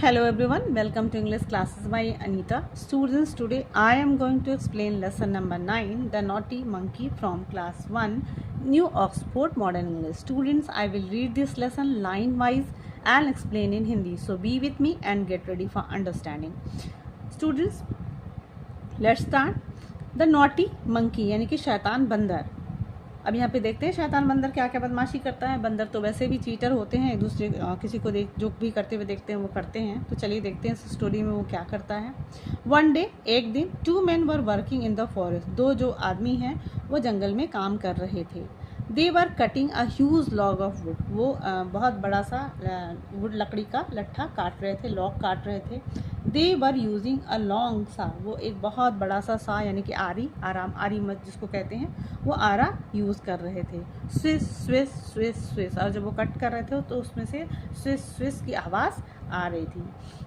Hello everyone, welcome to English classes by Anita. Students, today I am going to explain lesson number 9, The Naughty Monkey from class 1, New Oxford Modern English. Students, I will read this lesson line wise and explain in Hindi. So be with me and get ready for understanding. Students, let's start. The Naughty Monkey यानी कि शैतान बंदर. अब यहाँ पे देखते हैं शैतान बंदर क्या क्या बदमाशी करता है. बंदर तो वैसे भी चीटर होते हैं, एक दूसरे किसी को जो भी करते हुए देखते हैं वो करते हैं. तो चलिए देखते हैं इस स्टोरी में वो क्या करता है. वन डे, एक दिन, 2 men were working in the forest. 2 जो आदमी हैं वो जंगल में काम कर रहे थे. They were cutting a huge log of wood. वो बहुत बड़ा सा वुड लकड़ी का लट्ठा काट रहे थे, लॉग काट रहे थे. They were using a long सा. वो एक बहुत बड़ा सा यानी कि आरी मत जिसको कहते हैं, वो आरा यूज़ कर रहे थे. Swiss Swiss Swiss Swiss. और जब वो कट कर रहे थे तो उसमें से स्विस स्विस की आवाज़ आ रही थी.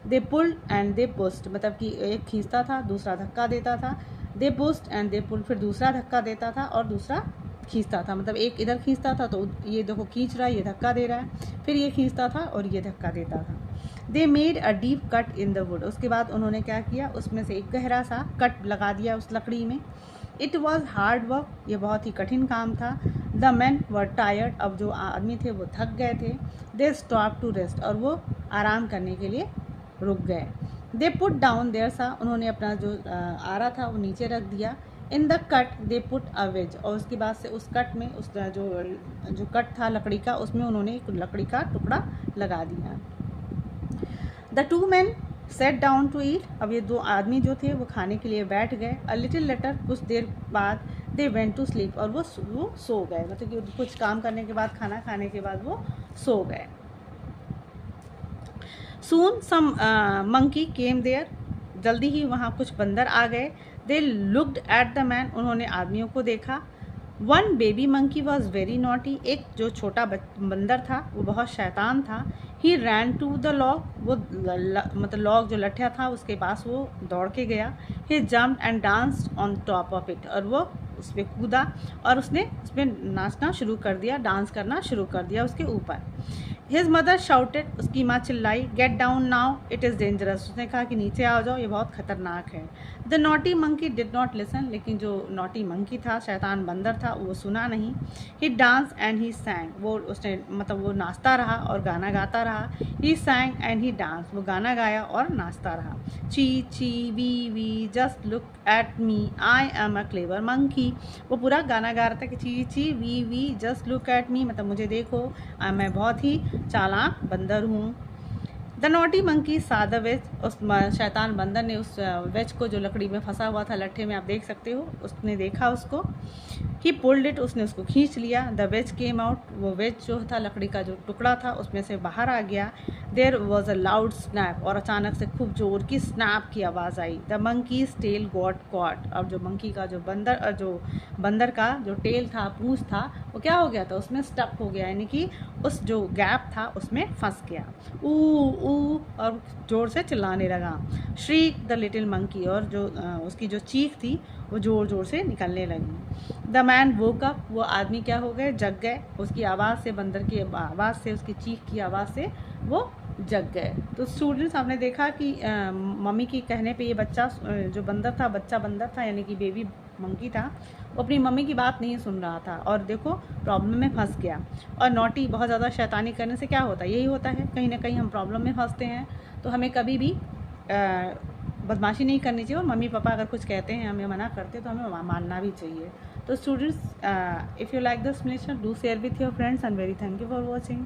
दे पुल्ड एंड दे पुस्ट. मतलब कि एक खींचता था, दूसरा धक्का देता था. दे पुस्ट एंड दे पुल्ड. फिर दूसरा धक्का देता था और दूसरा खींचता था. मतलब एक इधर खींचता था तो ये देखो खींच रहा है, ये धक्का दे रहा है. फिर ये खींचता था और ये धक्का देता था. They made a deep cut in the wood. उसके बाद उन्होंने क्या किया, उसमें से एक गहरा सा कट लगा दिया उस लकड़ी में. It was hard work. ये बहुत ही कठिन काम था. The man were tired. अब जो आदमी थे वो थक गए थे. They stop to rest. और वो आराम करने के लिए रुक गए. दे पुट डाउन देयर सा. उन्होंने अपना जो आरा था वो नीचे रख दिया. In the cut they put a wedge. और उसके बाद से उस कट में उस जो कट था लकड़ी का, उसमें उन्होंने एक लकड़ी का टुकड़ा लगा दिया. The 2 men sat down to eat. अब ये 2 आदमी जो थे वो खाने के लिए बैठ गए. A little letter. कुछ देर बाद दे वेंट टू स्लीप. और वो सो गए. मतलब कि कुछ काम करने के बाद, खाना खाने के बाद वो सो गए. सून सम मंकी केम देयर. जल्दी ही वहाँ कुछ बंदर आ गए. They looked at the man. उन्होंने आदमियों को देखा. One baby monkey was very naughty. एक जो छोटा बंदर था वो बहुत शैतान था. ही रैन टू द लॉग. वो मतलब लॉग जो लट्ठा था उसके पास वो दौड़ के गया. He jumped and danced on top of it. और वो उस पर कूदा और उसने उस पर नाचना शुरू कर दिया, डांस करना शुरू कर दिया उसके ऊपर. His mother shouted. उसकी माँ चिल्लाई, get down now, it is dangerous. उसने कहा कि नीचे आ जाओ, ये बहुत खतरनाक है. The naughty monkey did not listen. लेकिन जो नॉटी मंकी था, शैतान बंदर था, वो सुना नहीं. ही डांस एंड ही सैंग. वो उसने मतलब वो नाचता रहा और गाना गाता रहा. He sang and he dance. वो गाना गाया और नाचता रहा. ची ची वी just look at me, I am a clever monkey. वो पूरा गाना गा रहा था कि ची ची वी जस्ट लुक एट मी. मतलब मुझे देखो, मैं बहुत ही चालाक बंदर हूँ. The naughty monkey saw the wedge. उस शैतान बंदर ने उस वेज को जो लकड़ी में फंसा हुआ था लट्ठे में, आप देख सकते हो, उसने देखा उसको. ही पुल्ड इट. उसने उसको खींच लिया. The ways came out. वो वेज जो था, लकड़ी का जो टुकड़ा था, उसमें से बाहर आ गया. There was a loud snap. और अचानक से खूब जोर की स्नैप की आवाज़ आई. The monkey's tail got caught. अब जो मंकी का जो बंदर का जो टेल था, पूंछ था, वो क्या हो गया था, उसमें स्टक हो गया. यानी कि उस जो गैप था उसमें फंस गया. ऊ और जोर से चिल्लाने लगा. श्रीक द लिटिल मंकी. और जो उसकी जो चीख थी वो ज़ोर ज़ोर से निकलने लगी. The man woke up. वो आदमी क्या हो गए, जग गए. उसकी आवाज़ से, बंदर की आवाज़ से, उसकी चीख की आवाज़ से वो जग गए. तो स्टूडेंट्स, आपने देखा कि मम्मी की कहने पे ये बच्चा जो बंदर था, बच्चा बंदर था यानी कि बेबी मंकी था, वो अपनी मम्मी की बात नहीं सुन रहा था और देखो प्रॉब्लम में फंस गया. और नॉटी, बहुत ज़्यादा शैतानी करने से क्या होता है, यही होता है, कहीं ना कहीं हम प्रॉब्लम में फंसते हैं. तो हमें कभी भी बदमाशी नहीं करनी चाहिए. और मम्मी पापा अगर कुछ कहते हैं, हमें मना करते हैं, तो हमें मानना भी चाहिए. तो students, if you like this lecture, do share with your friends and very thank you for watching.